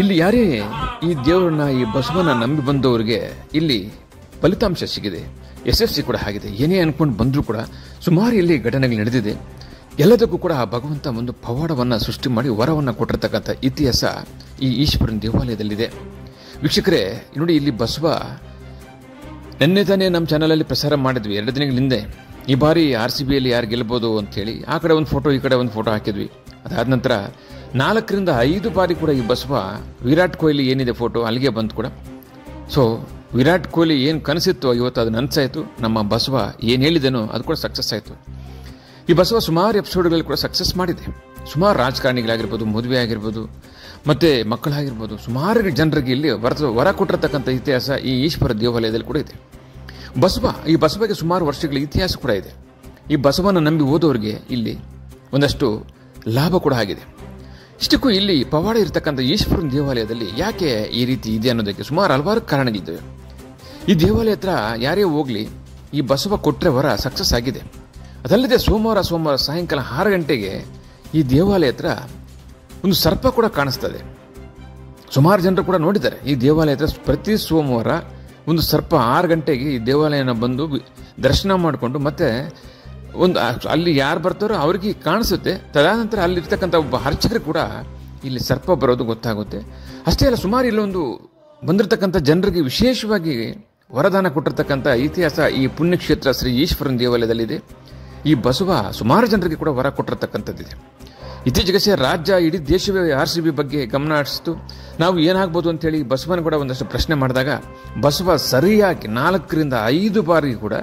ಇಲ್ಲಿ ಯಾರೇ ಈ ದೇವರನ್ನ ಈ ಬಸವನ ನಂಬಿ ಬಂದವರಿಗೆ ಇಲ್ಲಿ ಫಲಿತಾಂಶ ಸಿಗಿದೆ, ಯಶಸ್ವಿ ಕೂಡ ಆಗಿದೆ. ಏನೇ ಅನ್ಕೊಂಡು ಬಂದರೂ ಕೂಡ ಸುಮಾರು ಇಲ್ಲಿ ಘಟನೆಗಳು ನಡೆದಿದೆ. ಎಲ್ಲದಕ್ಕೂ ಕೂಡ ಆ ಭಗವಂತ ಒಂದು ಪವಾಡವನ್ನು ಸೃಷ್ಟಿ ಮಾಡಿ ವರವನ್ನು ಕೊಟ್ಟಿರ್ತಕ್ಕಂಥ ಇತಿಹಾಸ ಈ ಈಶ್ವರನ ದೇವಾಲಯದಲ್ಲಿದೆ. ವೀಕ್ಷಕರೇ ನೋಡಿ, ಇಲ್ಲಿ ಬಸವ ನಿನ್ನೆ ತಾನೇ ನಮ್ಮ ಚಾನಲಲ್ಲಿ ಪ್ರಸಾರ ಮಾಡಿದ್ವಿ 2 ದಿನಗಳ ಹಿಂದೆ. ಈ ಬಾರಿ RCBಯಲ್ಲಿ ಯಾರು ಗೆಲ್ಬೋದು ಅಂಥೇಳಿ ಆ ಕಡೆ ಒಂದು ಫೋಟೋ ಈ ಕಡೆ ಒಂದು ಫೋಟೋ ಹಾಕಿದ್ವಿ. ಅದಾದ ನಂತರ 4 ರಿಂದ 5 ಬಾರಿ ಕೂಡ ಈ ಬಸವ ವಿರಾಟ್ ಕೊಹ್ಲಿ ಏನಿದೆ ಫೋಟೋ ಅಲ್ಲಿಗೆ ಬಂತು ಕೂಡ. ಸೊ ವಿರಾಟ್ ಕೊಹ್ಲಿ ಏನು ಕನಸಿತ್ತು ಇವತ್ತು ಅದು ನನಸಾಯಿತು. ನಮ್ಮ ಬಸವ ಏನು ಹೇಳಿದನೋ ಅದು ಕೂಡ ಸಕ್ಸಸ್ ಆಯಿತು. ಈ ಬಸವ ಸುಮಾರು ಎಪಿಸೋಡ್ಗಳಲ್ಲಿ ಕೂಡ ಸಕ್ಸಸ್ ಮಾಡಿದೆ. ಸುಮಾರು ರಾಜಕಾರಣಿಗಳಾಗಿರ್ಬೋದು, ಮದುವೆ ಆಗಿರ್ಬೋದು, ಮತ್ತು ಮಕ್ಕಳಾಗಿರ್ಬೋದು, ಸುಮಾರು ಜನರಿಗೆ ಇಲ್ಲಿ ವರ ಕೊಟ್ಟಿರ್ತಕ್ಕಂಥ ಇತಿಹಾಸ ಈ ಈಶ್ವರ ದೇವಾಲಯದಲ್ಲಿ ಕೂಡ ಇದೆ. ಈ ಬಸವಗೆ ಸುಮಾರು ವರ್ಷಗಳ ಇತಿಹಾಸ ಕೂಡ ಇದೆ. ಈ ಬಸವನ ನಂಬಿ ಹೋದವರಿಗೆ ಇಲ್ಲಿ ಒಂದಷ್ಟು ಲಾಭ ಕೂಡ ಆಗಿದೆ. ಇಷ್ಟಕ್ಕೂ ಇಲ್ಲಿ ಪವಾಡ ಇರತಕ್ಕಂಥ ಈಶ್ವರನ ದೇವಾಲಯದಲ್ಲಿ ಯಾಕೆ ಈ ರೀತಿ ಇದೆ ಅನ್ನೋದಕ್ಕೆ ಸುಮಾರು ಹಲವಾರು ಕಾರಣಗಳಿದ್ದಾವೆ. ಈ ದೇವಾಲಯ ಹತ್ರ ಯಾರೇ ಹೋಗಲಿ ಈ ಬಸವ ಕೊಟ್ಟರೆ ವರ ಸಕ್ಸಸ್ ಆಗಿದೆ. ಅದಲ್ಲದೆ ಸೋಮವಾರ ಸಾಯಂಕಾಲ 6 ಗಂಟೆಗೆ ಈ ದೇವಾಲಯ ಹತ್ರ ಒಂದು ಸರ್ಪ ಕೂಡ ಕಾಣಿಸ್ತದೆ. ಸುಮಾರು ಜನರು ಕೂಡ ನೋಡಿದ್ದಾರೆ. ಈ ದೇವಾಲಯ ಹತ್ರ ಪ್ರತಿ ಸೋಮವಾರ ಒಂದು ಸರ್ಪ 6 ಗಂಟೆಗೆ ಈ ದೇವಾಲಯನ ಬಂದು ದರ್ಶನ ಮಾಡಿಕೊಂಡು ಮತ್ತೆ ಒಂದು ಅಲ್ಲಿ ಯಾರು ಬರ್ತಾರೋ ಅವ್ರಿಗೆ ಕಾಣಿಸುತ್ತೆ. ತದನಂತರ ಅಲ್ಲಿರ್ತಕ್ಕಂಥ ಒಬ್ಬ ಅರ್ಚಕರು ಕೂಡ ಇಲ್ಲಿ ಸರ್ಪ ಬರೋದು ಗೊತ್ತಾಗುತ್ತೆ. ಅಷ್ಟೇ ಅಲ್ಲ, ಸುಮಾರು ಇಲ್ಲೊಂದು ಬಂದಿರತಕ್ಕಂಥ ಜನರಿಗೆ ವಿಶೇಷವಾಗಿ ವರದಾನ ಕೊಟ್ಟಿರ್ತಕ್ಕಂಥ ಇತಿಹಾಸ ಈ ಪುಣ್ಯಕ್ಷೇತ್ರ ಶ್ರೀ ಈಶ್ವರನ ದೇವಾಲಯದಲ್ಲಿದೆ. ಈ ಬಸವ ಸುಮಾರು ಜನರಿಗೆ ಕೂಡ ವರ ಕೊಟ್ಟಿರ್ತಕ್ಕಂಥದ್ದಿದೆ. ಇತ್ತೀಚೆಗೆ ರಾಜ್ಯ ಇಡೀ ದೇಶವೇ RCB ಬಗ್ಗೆ ಗಮನ ಹರಿಸಿತು. ನಾವು ಏನಾಗ್ಬೋದು ಅಂತೇಳಿ ಬಸವನ ಕೂಡ ಒಂದಷ್ಟು ಪ್ರಶ್ನೆ ಮಾಡಿದಾಗ ಬಸವ ಸರಿಯಾಗಿ 4 ರಿಂದ 5 ಬಾರಿ ಕೂಡ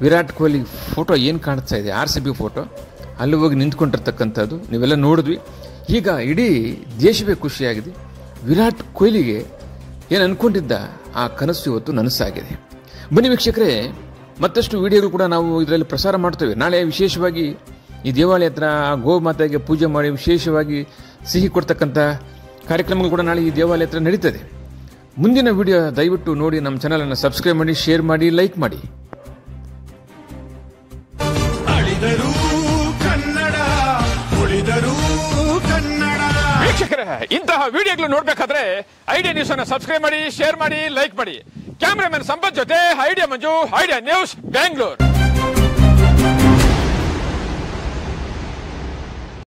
ವಿರಾಟ್ ಕೊಹ್ಲಿ ಫೋಟೋ ಏನು ಕಾಣಿಸ್ತಾ ಇದೆ RCB ಫೋಟೋ ಅಲ್ಲಿ ಹೋಗಿ ನಿಂತ್ಕೊಂಡಿರ್ತಕ್ಕಂಥದ್ದು ನೀವೆಲ್ಲ ನೋಡಿದ್ವಿ. ಈಗ ಇಡೀ ದೇಶವೇ ಖುಷಿಯಾಗಿದೆ. ವಿರಾಟ್ ಕೊಹ್ಲಿಗೆ ಏನು ಅನ್ಕೊಂಡಿದ್ದ ಆ ಕನಸು ಇವತ್ತು ನನಸಾಗಿದೆ. ಬನ್ನಿ ವೀಕ್ಷಕರೇ, ಮತ್ತಷ್ಟು ವಿಡಿಯೋಗಳು ಕೂಡ ನಾವು ಇದರಲ್ಲಿ ಪ್ರಸಾರ ಮಾಡ್ತೇವೆ. ನಾಳೆ ವಿಶೇಷವಾಗಿ ಈ ದೇವಾಲಯ ಹತ್ರ ಗೋಮಾತೆಗೆ ಪೂಜೆ ಮಾಡಿ ವಿಶೇಷವಾಗಿ ಸಿಹಿ ಕೊಡ್ತಕ್ಕಂಥ ಕಾರ್ಯಕ್ರಮಗಳು ಕೂಡ ನಾಳೆ ಈ ದೇವಾಲಯ ಹತ್ರ ನಡೀತದೆ. ಮುಂದಿನ ವಿಡಿಯೋ ದಯವಿಟ್ಟು ನೋಡಿ, ನಮ್ಮ ಚಾನಲನ್ನು ಸಬ್ಸ್ಕ್ರೈಬ್ ಮಾಡಿ, ಶೇರ್ ಮಾಡಿ, ಲೈಕ್ ಮಾಡಿ. ವೀಕ್ಷಕರೇ, ಇಂತಹ ವಿಡಿಯೋಗಳು ನೋಡ್ಬೇಕಾದ್ರೆ ಐಡಿಯಾ ನ್ಯೂಸ್ ಅನ್ನು ಸಬ್ಸ್ಕ್ರೈಬ್ ಮಾಡಿ, ಶೇರ್ ಮಾಡಿ, ಲೈಕ್ ಮಾಡಿ. ಕ್ಯಾಮರಾಮನ್ ಸಂಪತ್ ಜೊತೆ ಐಡಿಯಾ ಮಂಜು, ಐಡಿಯಾ ನ್ಯೂಸ್, ಬೆಂಗಳೂರು.